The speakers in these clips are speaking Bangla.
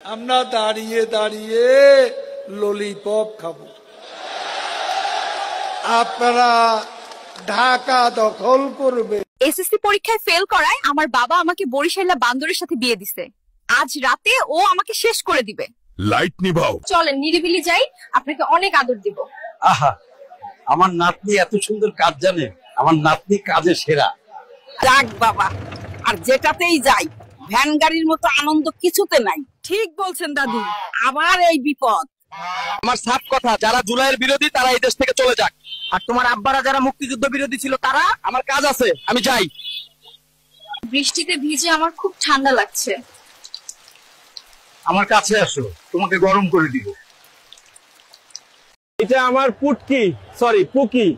আমরা দাঁড়িয়ে দাঁড়িয়ে ললিপপ খাবো, আপনারা ঢাকা দখল করবে। এসএসসি পরীক্ষায় ফেল করায় আমার বাবা আমাকে বরিশালা বান্দরের সাথে বিয়ে দিছে। আজ রাতে ও আমাকে শেষ করে দিবে। লাইট নিভাও। চলেন নিরিবিলি যাই, আপনাকে অনেক আদর দিব। আহা, আমার নাতনি এত সুন্দর কাজ জানে, আমার নাতনি কাজে সেরা। যাক বাবা, আর যেটাতেই যাই ভ্যান গাড়ির মতো আনন্দ কিছুতে নাই। ঠিক বলছেন দাদু, আবার এই বিপদ। আমার সাফ কথা, যারা জুলাইয়ের বিরোধী তারা এই দেশ থেকে চলে যাক, আর তোমার আব্বারা যারা মুক্তিযুদ্ধ বিরোধী ছিল তারা। আমার কাজ আছে, আমি যাই। বৃষ্টিতে ভিজে আমার খুব ঠান্ডা লাগছে। আমার কাছে আসো, তোমাকে গরম করে দিব। এটা আমার পুটকি, সরি পুকি।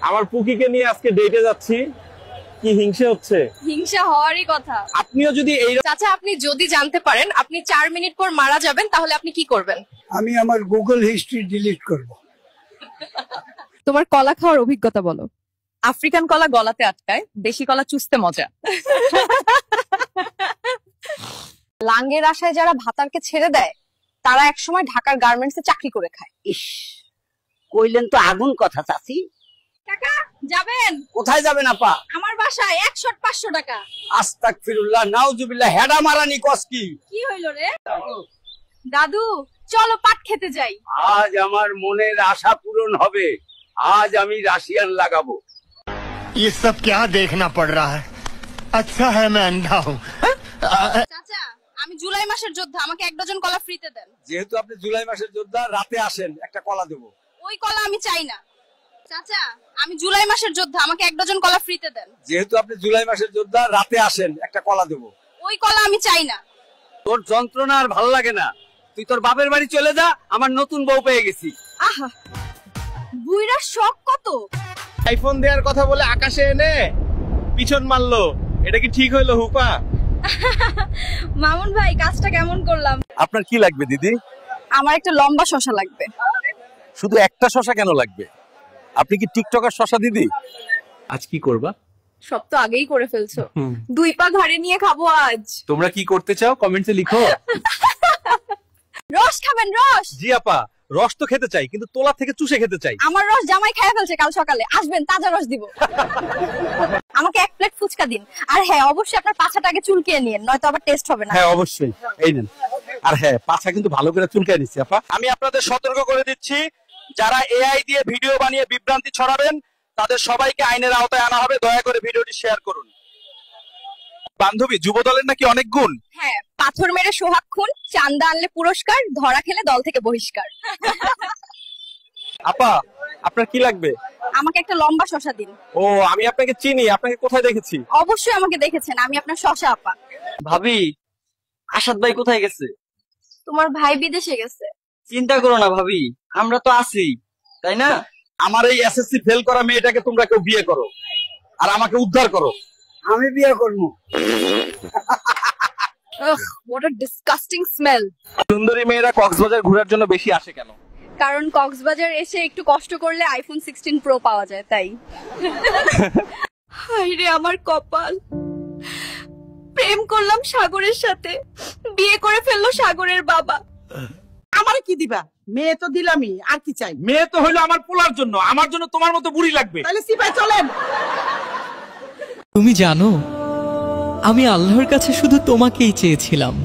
আমার পুকিকে নিয়ে আজকে ডেটে যাচ্ছি। কি হিংসা হচ্ছে? হিংসা হওয়ারই কথা। আপনিও যদি এই চাচা, আপনি যদি জানতে পারেন আপনি 4 মিনিট পর মারা যাবেন, তাহলে আপনি কি করবেন? আমি আমার গুগল হিস্ট্রি ডিলিট করব। তোমার কলা খাওয়ার অভিজ্ঞতা বলো। আফ্রিকান কলা গলাতে আটকায়, দেশি কলা চুষতে মজা। লাঙ্গের আশায় যারা ভাতারকে ছেড়ে দেয় তারা একসময় ঢাকার গার্মেন্টসে চাকরি করে খায়। ইস, কইলেন তো আগুন কথা চাচি। কাকা যাবেন? কোথায় যাবেন আপা? আমার বাসায় 1 শট 500 টাকা। আস্তাগফিরুল্লাহ, নাউজুবিল্লাহ, হেডা মারানি কস কি? কি হইলো রে? দাদু চলো পাট খেতে যাই। আজ আমার মনের আশা পূরণ হবে। আজ আমি রাশিয়ান লাগাবো। ये सब क्या देखना पड़ रहा है? अच्छा है मैं अंधा हूँ। চাচা, আমি জুলাই মাসের যোদ্ধা, আমাকে 1 ডজন কলা ফ্রিতে দেন। যেহেতু আপনি জুলাই মাসের যোদ্ধা, রাতে আসেন, একটা কলা দেবো। ওই কলা আমি চাই না। চাচা, আমি জুলাই মাসের যোদ্ধা, আমাকে 1 ডজন কলা ফ্রিতে দেন। যেহেতু আপনি জুলাই মাসের যোদ্ধা, রাতে আসেন, একটা কলা দেবো। ওই কলা আমি চাই না। তোর যন্ত্রণা আর ভালো লাগে না, তুই তোর বাপের বাড়ি চলে যা, আমার নতুন বউ পেয়ে গেছি। আহা, বুইরা শখ কত। আইফোন দেওয়ার কথা বলে আকাশে এনে পিছন মারলো, এটা কি ঠিক হইলো হুপা? মামুন ভাই, কাজটা কেমন করলাম? আপনার কি লাগবে দিদি? আমার একটা লম্বা শশা লাগবে। শুধু একটা শশা কেন লাগবে? আপনি কি টিকটকার শশা দিদি? আজ কি করবা? সব তো আগেই করে ফেলছো। 2 পা ঘাড়ে নিয়ে খাবো আজ। তোমরা কি করতে চাও কমেন্টসে লিখো। রস খাবেন? রস? জি আপা, রস তো খেতে চাই, কিন্তু তোলা থেকে চুষে খেতে চাই। আমার রস জামাই খেয়ে ফেলছে কাল সকালে, আসবেন তাজা রস দিব। আমাকে 1 প্লেট ফুচকা দিন। আর হ্যাঁ, অবশ্যই আপনার পাছাটা আগে চুলকিয়ে নিন, নয়তো আবার টেস্ট হবে না। হ্যাঁ অবশ্যই, এই নেন। আর হ্যাঁ, পাছা কিন্তু ভালো করে চুলকায় নিচ্ছি আপা। আমি আপনাদের সতর্ক করে দিচ্ছি, যারা এআই দিয়ে ভিডিও বানিয়ে বিভ্রান্তি ছড়াবেন তাদের সবাইকে আইনের আওতায় আনা হবে। দয়া করে ভিডিওটি শেয়ার করুন। বান্ধবী, যুব দলের নাকি অনেক গুণ। হ্যাঁ, পাথর মেরে সোহাগ খুন, চান্দা আনলে পুরস্কার, ধরা খেলে দল থেকে বহিষ্কার। আপা, আপনার কি লাগবে? আমাকে একটা লম্বা শশা দিন। ও, আমি আপনাকে চিনি, আপনাকে কোথায় দেখেছি? অবশ্যই আমাকে দেখেছেন, আমি আপনার শশা আপা। ভাবি, আসাদ ভাই কোথায় গেছে? তোমার ভাই বিদেশে গেছে। চিন্তা করো না ভাবি, আমরা তো আছি, তাই না? আমার এই এসএসসি ফেল করা মেয়েটাকে তোমরা কেউ বিয়ে করো আর আমাকে উদ্ধার করো। আমি বিয়ে করবো। What a disgusting smell. সুন্দরী মেয়েরা কক্সবাজার ঘোরার জন্য বেশি আসে কেন? কারণ কক্সবাজার এসে একটু কষ্ট করলে আইফোন 16 প্রো পাওয়া যায়, তাই। হায় রে আমার কপাল, প্রেম করলাম সাগরের সাথে, বিয়ে করে ফেললো সাগরের বাবা। আমারে কি দিবা? মেয়ে তো দিলামই, আর কি চাই? মেয়ে তো হইলো আমার পোলার জন্য, আমার জন্য তোমার মতো বুড়ি লাগবে। তাহলে সিপাই চলেন। তুমি জানো, আমি আল্লাহর কাছে শুধু তোমাকেই চেয়েছিলাম।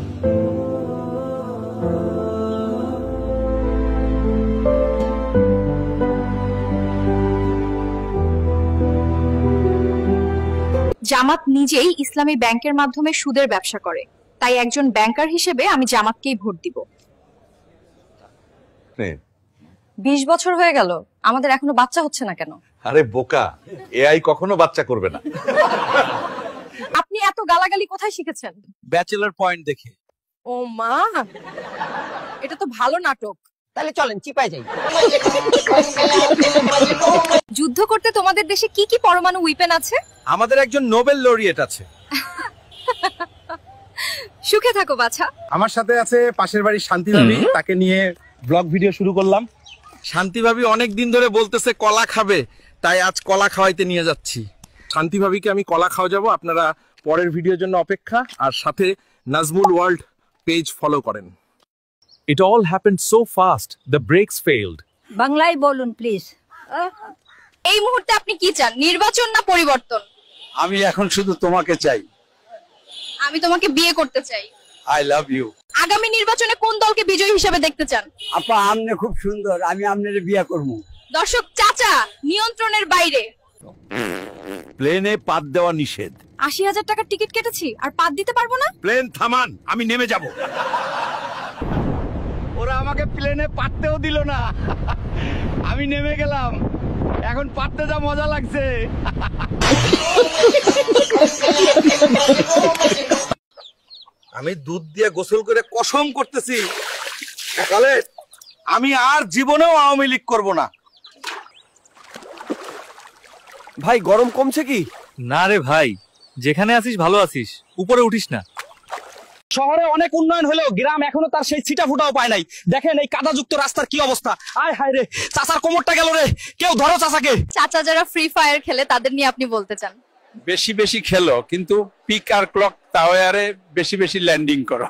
জামাত নিজেই ইসলামী ব্যাংকের মাধ্যমে সুদের ব্যবসা করে, তাই একজন ব্যাংকার হিসেবে আমি জামাতকেই ভোট দিব। 20 বছর হয়ে গেল, আমাদের এখনো বাচ্চা হচ্ছে না কেন? আরে বোকা, এআই কখনো বাচ্চা করবে না। আপনি এত গালাগালি কোথায় শিখেছেন? ব্যাচেলর পয়েন্ট দেখে। ও মা, এটা তো ভালো নাটক। তাহলে চলেন চিপাই যাই। যুদ্ধ করতে তোমাদের দেশে কি কি পরমাণু উইপেন আছে? আমাদের একজন নোবেল লরিয়েট আছে। সুখে থাকো বাছা। আমার সাথে আছে পাশের বাড়ির শান্তি ভাবি, তাকে নিয়ে ব্লগ ভিডিও শুরু করলাম। শান্তি ভাবি অনেক দিন ধরে বলতেছে কলা খাবে, তাই আজ কলা খাওয়াইতে নিয়ে যাচ্ছি। শান্তি ভাবিকে আমি কলা খাওয়া যাবো, আপনারা পরের ভিডিওর জন্য অপেক্ষা, আর সাথে নাজমুল ওয়ার্ল্ড পেজ ফলো করেন। It all happened so fast, the brakes failed. বাংলায় বলুন প্লিজ। এই মুহূর্তে আপনি কি চান, নির্বাচন না পরিবর্তন? আমি এখন শুধু তোমাকে চাই। আমি তোমাকে বিয়ে করতে চাই। I love you. আগামী নির্বাচনে কোন দলকে বিজয়ী হিসেবে দেখতে চান? আপা আমনে খুব সুন্দর, আমি আমনের বিয়া করবো। দর্শক, চাচা নিয়ন্ত্রণের বাইরে। প্লেনে পাত দেওয়া নিষেধ। ৮০,০০০ টাকার টিকিট কেটেছি, আর পাত দিতে পারবো না। প্লেন থামান, আমি নেমে যাব। ওরা আমাকে প্লেনে পাততেও দিল না, আমি নেমে গেলাম। এখন পাততে যা মজা লাগছে। আমি দুধ দিয়ে গোসল করে কসম করতেছি, সকালে আমি আর জীবনেও আওয়ামী লীগ করবো না। ভাই গরম কমছে কি? না রে ভাই, যেখানে আছিস ভালো আছিস, উপরে উঠিস না। শহরে অনেক উন্নয়ন হলেও গ্রাম এখনো তার সেই ছিটা ফুটাও পায় নাই। দেখেন এই কাদাযুক্ত রাস্তার কি অবস্থা। আয় হায় রে, চাচার কোমরটা গেল রে, কেউ ধরো চাচাকে। চাচা যারা ফ্রি ফায়ার খেলে তাদের নিয়ে আপনি বলতে চান? বেশি বেশি খেলো, কিন্তু পিক আর ক্লক টাওয়ারে বেশি বেশি ল্যান্ডিং করো।